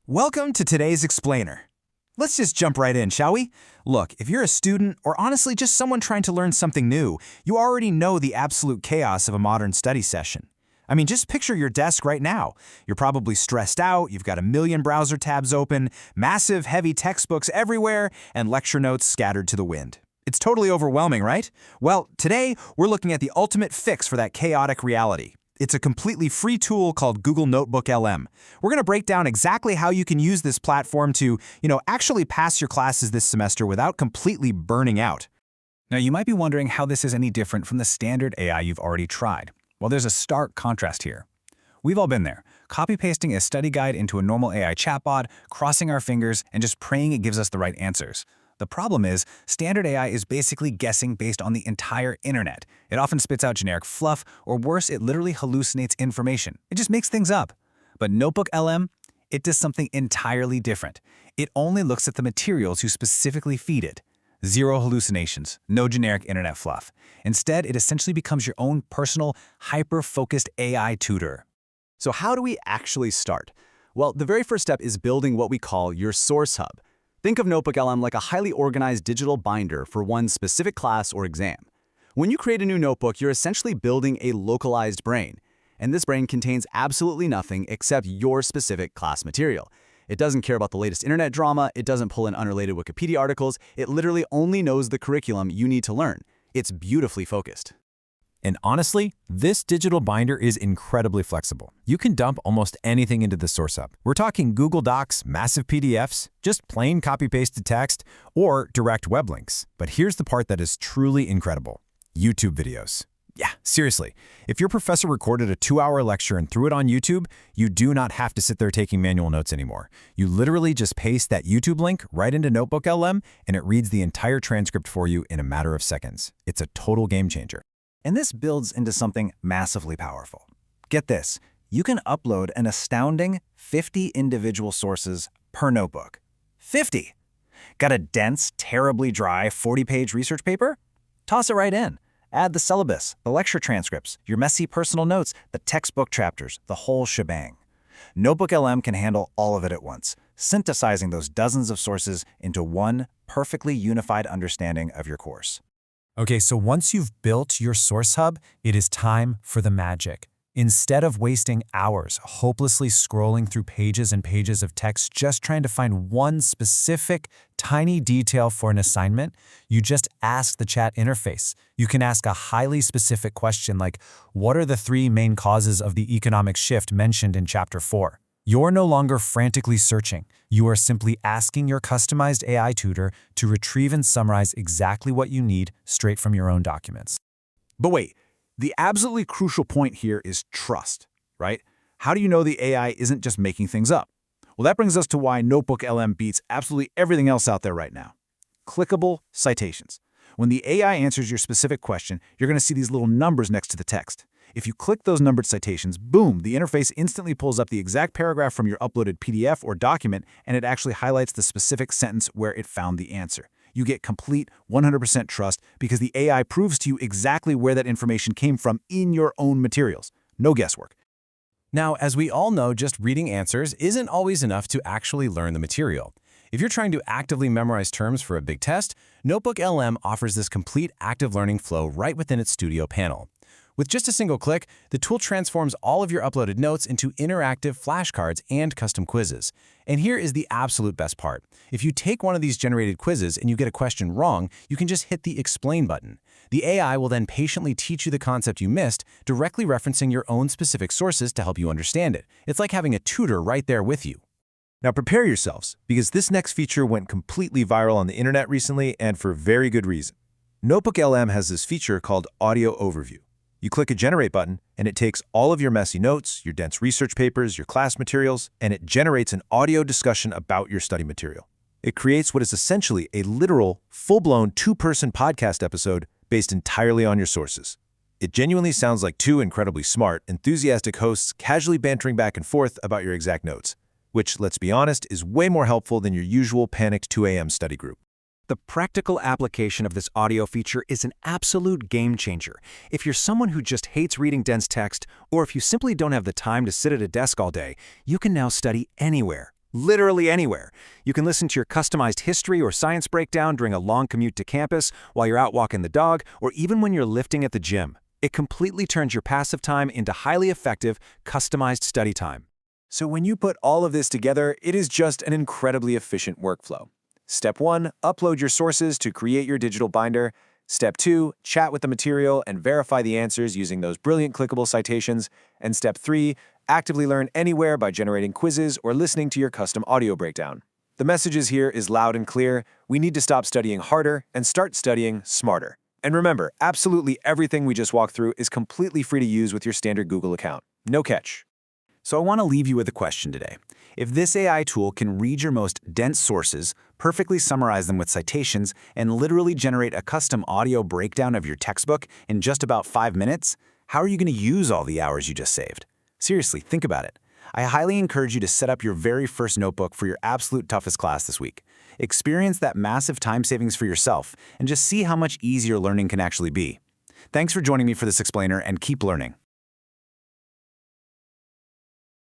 Welcome to today's explainer. Let's just jump right in, shall we? Look, if you're a student, or honestly just someone trying to learn something new, you already know the absolute chaos of a modern study session. I mean, just picture your desk right now. You're probably stressed out, you've got a million browser tabs open, massive, heavy textbooks everywhere, and lecture notes scattered to the wind. It's totally overwhelming, right? Well, today, we're looking at the ultimate fix for that chaotic reality. It's a completely free tool called Google Notebook.LM. We're going to break down exactly how you can use this platform to, actually pass your classes this semester without completely burning out. Now, you might be wondering how this is any different from the standard AI you've already tried. Well, there's a stark contrast here. We've all been there, copy-pasting a study guide into a normal AI chatbot, crossing our fingers, and just praying it gives us the right answers. The problem is, standard AI is basically guessing based on the entire internet. It often spits out generic fluff, or worse, it literally hallucinates information. It just makes things up. But Notebook.LM, it does something entirely different. It only looks at the materials you specifically feed it. Zero hallucinations, no generic internet fluff. Instead, it essentially becomes your own personal, hyper-focused AI tutor. So how do we actually start? Well, the very first step is building what we call your source hub. Think of Notebook.LM like a highly organized digital binder for one specific class or exam. When you create a new notebook, you're essentially building a localized brain. And this brain contains absolutely nothing except your specific class material. It doesn't care about the latest internet drama, it doesn't pull in unrelated Wikipedia articles, it literally only knows the curriculum you need to learn. It's beautifully focused. And honestly, this digital binder is incredibly flexible. You can dump almost anything into the source hub. We're talking Google Docs, massive PDFs, just plain copy-pasted text, or direct web links. But here's the part that is truly incredible. YouTube videos. Yeah, seriously. If your professor recorded a 2-hour lecture and threw it on YouTube, you do not have to sit there taking manual notes anymore. You literally just paste that YouTube link right into Notebook.LM, and it reads the entire transcript for you in a matter of seconds. It's a total game changer. And this builds into something massively powerful. Get this, you can upload an astounding 50 individual sources per notebook. 50! Got a dense, terribly dry 40-page research paper? Toss it right in. Add the syllabus, the lecture transcripts, your messy personal notes, the textbook chapters, the whole shebang. Notebook.LM can handle all of it at once, synthesizing those dozens of sources into one perfectly unified understanding of your course. Okay, so once you've built your source hub, it is time for the magic. Instead of wasting hours hopelessly scrolling through pages and pages of text just trying to find one specific, tiny detail for an assignment, you just ask the chat interface. You can ask a highly specific question like, what are the 3 main causes of the economic shift mentioned in Chapter 4? You're no longer frantically searching. You are simply asking your customized AI tutor to retrieve and summarize exactly what you need straight from your own documents. But wait, the absolutely crucial point here is trust, right? How do you know the AI isn't just making things up? Well, that brings us to why Notebook.LM beats absolutely everything else out there right now. Clickable citations. When the AI answers your specific question, you're going to see these little numbers next to the text. If you click those numbered citations, boom, the interface instantly pulls up the exact paragraph from your uploaded PDF or document, and it actually highlights the specific sentence where it found the answer. You get complete 100% trust because the AI proves to you exactly where that information came from in your own materials. No guesswork. Now, as we all know, just reading answers isn't always enough to actually learn the material. If you're trying to actively memorize terms for a big test, Notebook.LM offers this complete active learning flow right within its Studio panel. With just a single click, the tool transforms all of your uploaded notes into interactive flashcards and custom quizzes. And here is the absolute best part. If you take one of these generated quizzes and you get a question wrong, you can just hit the Explain button. The AI will then patiently teach you the concept you missed, directly referencing your own specific sources to help you understand it. It's like having a tutor right there with you. Now prepare yourselves, because this next feature went completely viral on the internet recently, and for very good reason. Notebook.LM has this feature called Audio Overview. You click a Generate button, and it takes all of your messy notes, your dense research papers, your class materials, and it generates an audio discussion about your study material. It creates what is essentially a literal, full-blown 2-person podcast episode based entirely on your sources. It genuinely sounds like 2 incredibly smart, enthusiastic hosts casually bantering back and forth about your exact notes, which, let's be honest, is way more helpful than your usual panicked 2 a.m. study group. The practical application of this audio feature is an absolute game changer. If you're someone who just hates reading dense text, or if you simply don't have the time to sit at a desk all day, you can now study anywhere, Literally anywhere. You can listen to your customized history or science breakdown during a long commute to campus, while you're out walking the dog, or even when you're lifting at the gym. It completely turns your passive time into highly effective, customized study time. So when you put all of this together, it is just an incredibly efficient workflow. Step 1, upload your sources to create your digital binder. Step 2, chat with the material and verify the answers using those brilliant clickable citations. And Step 3, actively learn anywhere by generating quizzes or listening to your custom audio breakdown. The message here is loud and clear. We need to stop studying harder and start studying smarter. And remember, absolutely everything we just walked through is completely free to use with your standard Google account. No catch. So I want to leave you with a question today. If this AI tool can read your most dense sources, perfectly summarize them with citations, and literally generate a custom audio breakdown of your textbook in just about 5 minutes, how are you going to use all the hours you just saved? Seriously, think about it. I highly encourage you to set up your very first notebook for your absolute toughest class this week. Experience that massive time savings for yourself, and just see how much easier learning can actually be. Thanks for joining me for this explainer, and keep learning.